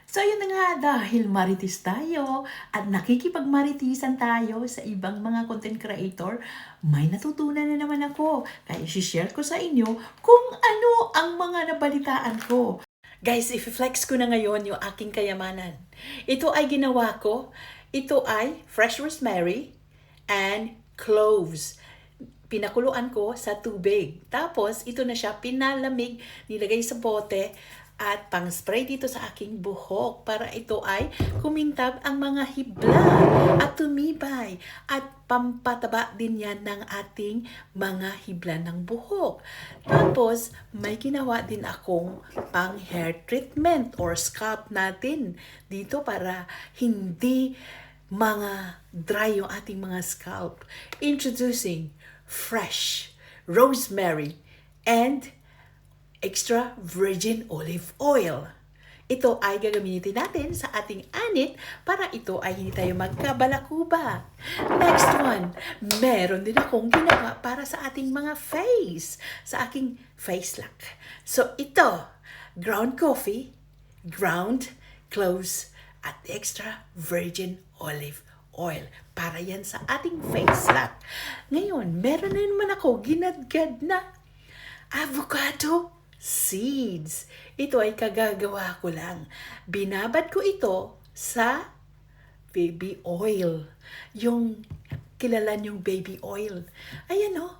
So yun na nga, dahil marites tayo at nakikipagmaritisan tayo sa ibang mga content creator, may natutunan na naman ako. Kaya share ko sa inyo kung ano ang mga nabalitaan ko. Guys, i-flex ko na ngayon yung aking kayamanan. Ito ay ginawa ko. Ito ay fresh rosemary and cloves. Pinakuluan ko sa tubig. Tapos, ito na siya, pinalamig, nilagay sa bote, at pang-spray dito sa aking buhok para ito ay kumintab ang mga hibla at tumibay at pampataba din yan ng ating mga hibla ng buhok. Tapos, may ginawa din akong pang hair treatment or scalp natin dito para hindi mga dry yung ating mga scalp. Introducing fresh rosemary and extra virgin olive oil. Ito ay gagamitin natin sa ating anit para ito ay hindi tayo magkabalakuba. Next one, meron din akong ginawa para sa ating mga face, sa aking face lock. So ito, ground coffee, ground cloves, at extra virgin olive oil para yan sa ating face lock. Ngayon, meron na naman ako ginadgad na avocado seeds. Ito ay kagagawa ko lang. Binabad ko ito sa baby oil. Yung kilala yung baby oil. Ayan o.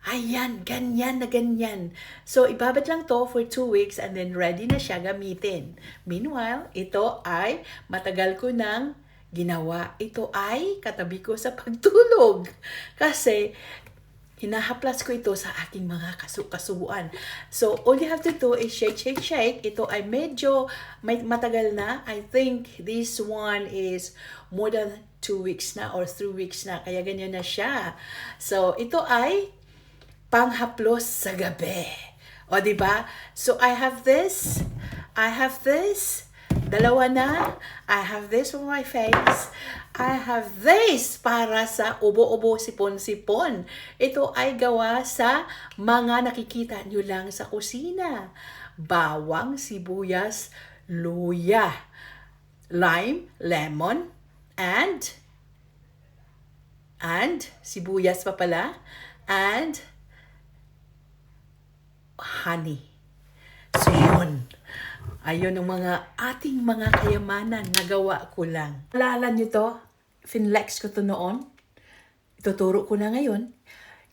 Ayan, ganyan na ganyan. So, ibabad lang to for 2 weeks and then ready na siya gamitin. Meanwhile, ito ay matagal ko nang ginawa. Ito ay katabi ko sa pagtulog. Kasi, hinahaplas ko ito sa aking mga kasubuan. So, all you have to do is shake, shake, shake. Ito ay medyo matagal na. I think this one is more than 2 weeks na or 3 weeks na. Kaya ganyan na siya. So, ito ay panghaplos sa gabi. O, diba? So, I have this. Dalawa na. I have this for my face. I have this para sa ubo-ubo, sipon-sipon. Ito ay gawa sa mga nakikita nyo lang sa kusina. Bawang, sibuyas, luya, lime, lemon, and sibuyas pa pala, and honey. So, yun. Ayun ang mga ating mga kayamanan na gawa ko lang. Alala nyo to? Finlex ko to noon. Ituturo ko na ngayon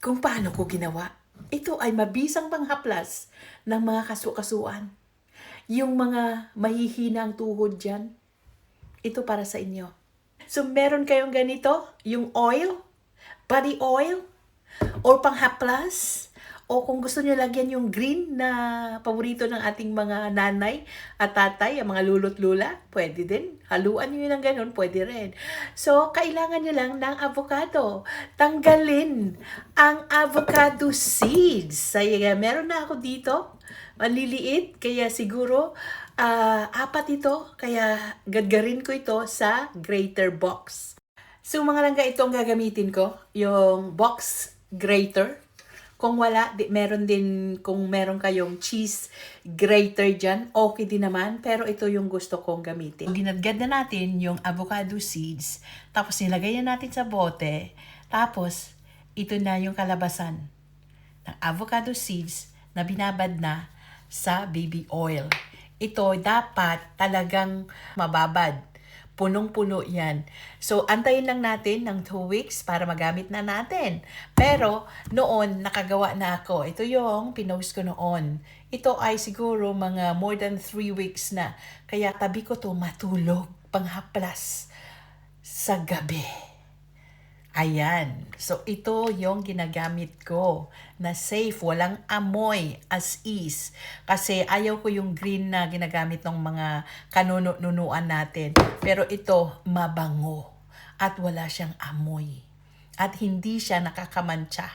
kung paano ko ginawa. Ito ay mabisang panghaplas ng mga kasukasuan. Yung mga mahihinang tuhod dyan, ito para sa inyo. So, meron kayong ganito, yung oil, body oil, or panghaplas, o kung gusto nyo lagyan yung green na paborito ng ating mga nanay at tatay, ang mga lolo't lula, pwede din. Haluan nyo yun ng ganun, pwede rin. So, kailangan nyo lang ng avocado. Tanggalin ang avocado seeds. Meron na ako dito, maliliit, kaya siguro 4 ito, kaya gadgarin ko ito sa grater box. So, mga langga, ito ang gagamitin ko, yung box grater. Kung wala, meron din, kung meron kayong cheese grater dyan, okay din naman. Pero ito yung gusto kong gamitin. Ginadgad na natin yung avocado seeds. Tapos nilagay na natin sa bote. Tapos, ito na yung kalabasan ng avocado seeds na binabad na sa baby oil. Ito dapat talagang mababad. Punong-puno yan. So, antayin lang natin ng 2 weeks para magamit na natin. Pero, noon, nakagawa na ako. Ito yung pinost ko noon. Ito ay siguro mga more than 3 weeks na. Kaya tabi ko to matulog, panghaplas sa gabi. Ayan. So, ito yung ginagamit ko na safe, walang amoy, as is. Kasi ayaw ko yung green na ginagamit ng mga kanunuan natin. Pero ito, mabango. At wala siyang amoy. At hindi siya nakakamantsa.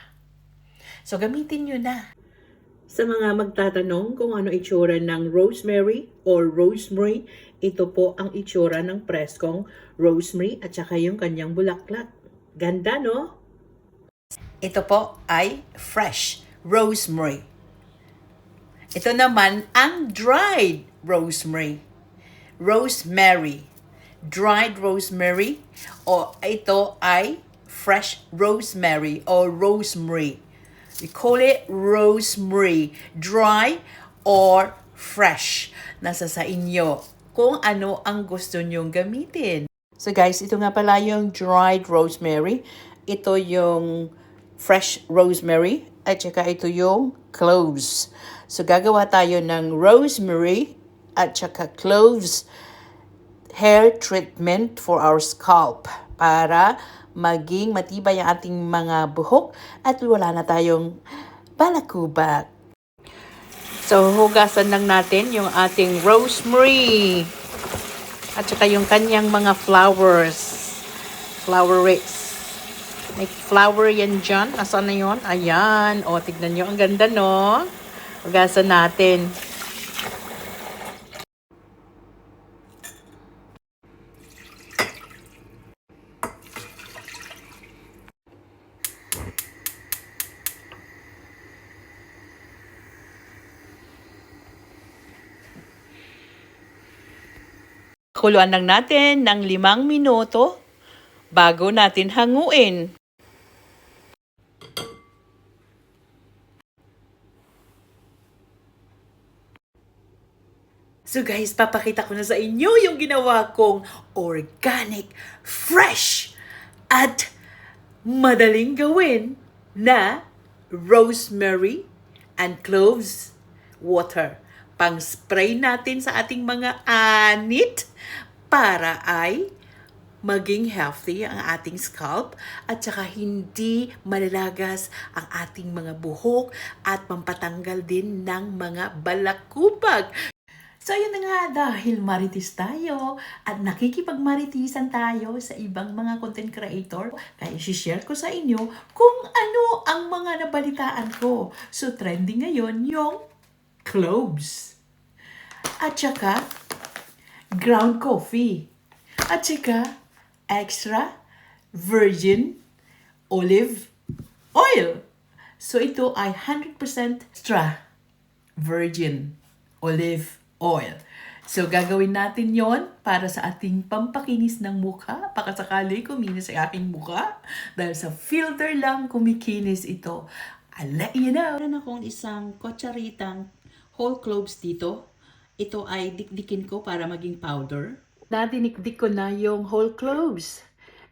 So, gamitin nyo na. Sa mga magtatanong kung ano itsura ng rosemary or rosemary, ito po ang itsura ng preskong rosemary at saka yung kanyang bulaklak. Ganda, no? Ito po ay fresh rosemary. Ito naman ang dried rosemary. rosemary. Dried rosemary. O ito ay fresh rosemary or rosemary. We call it rosemary. Dry or fresh. Nasa sa inyo kung ano ang gusto nyong gamitin. So guys, ito nga pala yung dried rosemary. Ito yung fresh rosemary. At saka ito yung cloves. So gagawa tayo ng rosemary at saka cloves hair treatment for our scalp para maging matibay ang ating mga buhok at wala na tayong balakubak. So, hugasan lang natin yung ating rosemary at saka yung kanyang mga flowerets. May flower yan dyan. Nasaan na yun? Ayan. O, tignan nyo. Ang ganda, no? Hugasan natin. Kuluan lang natin ng 5 minuto bago natin hanguin. So guys, papakita ko na sa inyo yung ginawa kong organic, fresh, at madaling gawin na rosemary and cloves water. Pang-spray natin sa ating mga anit para ay maging healthy ang ating scalp at saka hindi malalagas ang ating mga buhok at pampatanggal din ng mga balakubag. So yun na nga, dahil marites tayo at nakikipagmaritisan tayo sa ibang mga content creator, kaya share ko sa inyo kung ano ang mga nabalitaan ko. So trending ngayon yung cloves. At saka ground coffee. At saka extra virgin olive oil. So ito ay 100% extra virgin olive oil. So, gagawin natin yon para sa ating pampakinis ng mukha. Pakasakali kuminis sa aking mukha. Dahil sa filter lang kumikinis ito. I'll let you know. Meron akong isang kutsaritang whole cloves dito. Ito ay dikdikin ko para maging powder. Nadinikdik ko na yung whole cloves.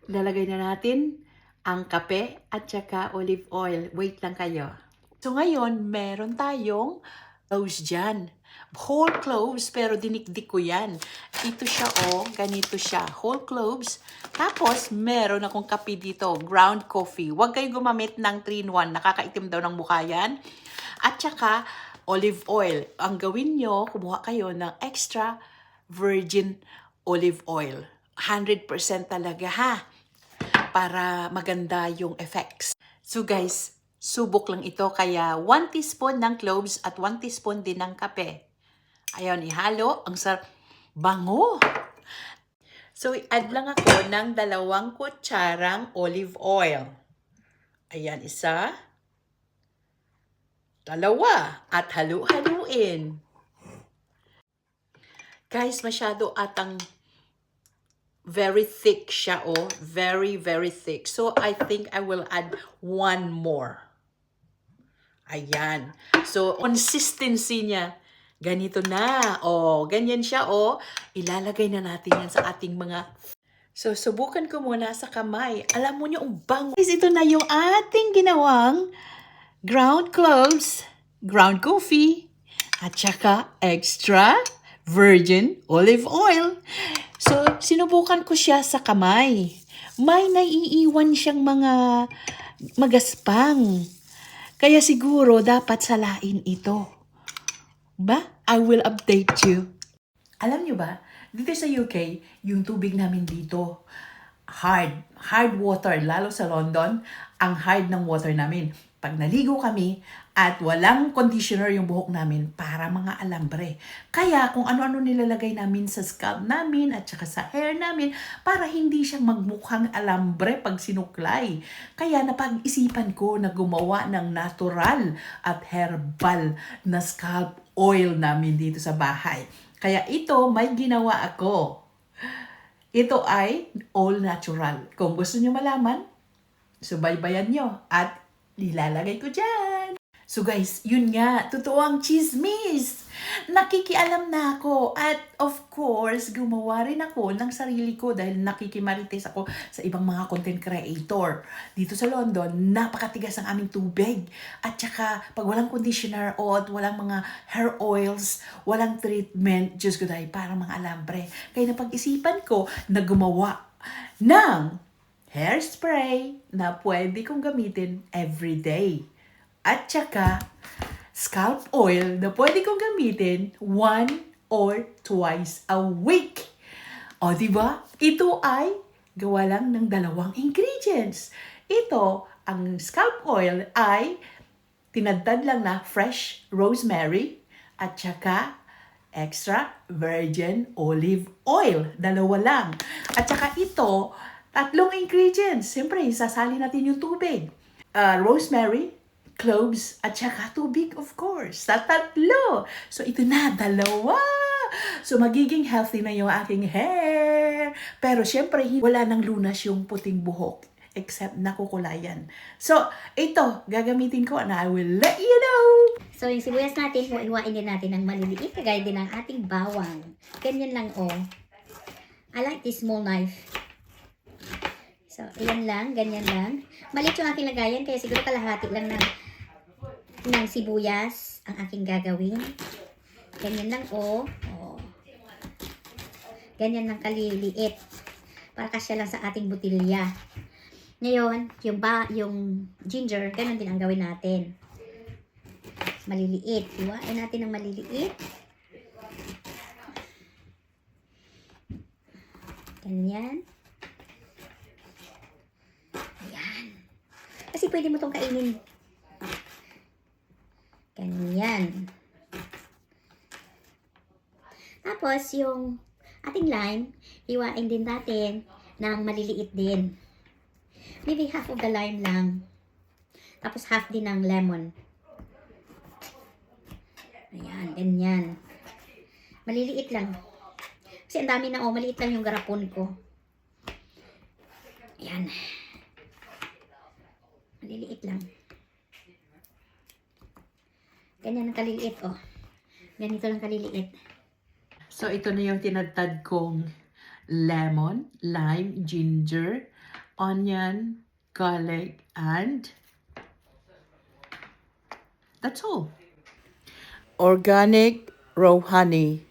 Lalagay na natin ang kape at saka olive oil. Wait lang kayo. So, ngayon, meron tayong cloves dyan. Whole cloves, pero dinikdik ko yan. Ito siya, ganito siya. Whole cloves. Tapos, meron akong kape dito, ground coffee. Huwag kayo gumamit ng 3-in-1. Nakakaitim daw ng mukha yan. At saka, olive oil. Ang gawin nyo, kumuha kayo ng extra virgin olive oil. 100% talaga, ha? Para maganda yung effects. So, guys, subok lang ito. Kaya 1 teaspoon ng cloves at 1 teaspoon din ng kape. Ayan, ihalo. Ang sarap. Bango! So, i-add lang ako ng 2 kutsarang olive oil. Ayan, 1. 2. At halu-haluin. Guys, masyado atang very thick siya, Very, very thick. So, I think I will add 1 more. Ayan. So, consistency niya. Ganito na. Ganyan siya, Ilalagay na natin yan sa ating mga... So, subukan ko muna sa kamay. Alam mo niyo, ang bango. Guys, ito na yung ating ginawang ground cloves, ground coffee, at saka extra virgin olive oil. So, sinubukan ko siya sa kamay. May naiiwan siyang mga magaspang. Kaya siguro dapat salain ito. I will update you. Alam nyo ba, dito sa UK, yung tubig namin dito, hard water, lalo sa London, ang hard ng water namin. Pag naligo kami at walang conditioner yung buhok namin, para mga alambre. Kaya kung ano-ano nilalagay namin sa scalp namin at saka sa hair namin, para hindi siyang magmukhang alambre pag sinuklay. Kaya napag-isipan ko na gumawa ng natural at herbal na scalp oil namin dito sa bahay. Kaya ito, may ginawa ako. Ito ay all natural. Kung gusto nyo malaman, subaybayan nyo at nilalagay ko dyan. So guys, yun nga, totoo ang chismis. Nakikialam na ako at of course, gumawa rin ako ng sarili ko dahil nakikimarites ako sa ibang mga content creator. Dito sa London, napakatigas ang aming tubig. At saka, pag walang conditioner o at walang mga hair oils, walang treatment, Diyos ko dahil parang mga alambre. Kaya napag-isipan ko na gumawa ng hairspray na pwede kong gamitin everyday. At saka, scalp oil na pwede kong gamitin 1 or twice a week. O, diba? Ito ay gawa lang ng 2 ingredients. Ito, ang scalp oil ay tinadtad lang na fresh rosemary at saka extra virgin olive oil. 2 lang. At saka ito, 3 ingredients. Siyempre, sasali natin yung tubig. Rosemary, cloves, at saka tubig, of course. Sa 3. So, ito na, 2. So, magiging healthy na yung aking hair. Pero, syempre, wala nang lunas yung puting buhok. Except nakukulayan. So, ito, gagamitin ko and I will let you know. So, yung sibuyas natin, hiwain din natin ng maliliit. Kagaya din ng ating bawang. Ganyan lang, oh. I like this small knife. So, iyan lang, ganyan lang. Maliit yung aking lagayan, kaya siguro kalahati lang ng sibuyas ang aking gagawin. Ganyan lang, oh. Ganyan lang kaliliit. Para kasya lang sa ating butilya. Ngayon, yung ginger, ganun din ang gawin natin. Maliliit. Iwain natin ng maliliit. Ganyan. Ayan. Kasi pwede mo itong kainin. Ganyan. Tapos, yung ating lime, hiwain din natin ng maliliit din. Maybe half of the lime lang. Tapos half din ng lemon. Ayan, ganyan. Maliliit lang. Kasi ang dami na, oh, maliit lang yung garapon ko. Ayan. Maliliit lang. Ganyan ang kaliliit, oh. Ganito lang kaliliit. So, ito na yung tinadtad kong lemon, lime, ginger, onion, garlic, and that's all. Organic raw honey.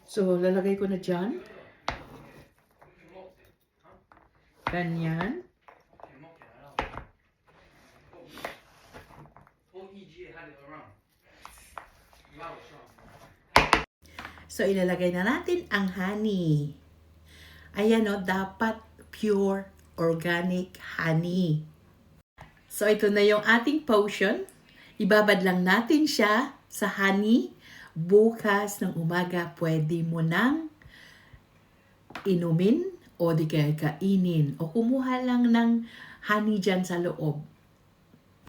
So, lalagay ko na dyan. Ganyan. So, ilalagay na natin ang honey. Ayan o, dapat pure organic honey. So, ito na yung ating potion. Ibabad lang natin siya sa honey. Bukas ng umaga, pwede mo nang inumin o di kaya kainin. O kumuha lang ng honey dyan sa loob.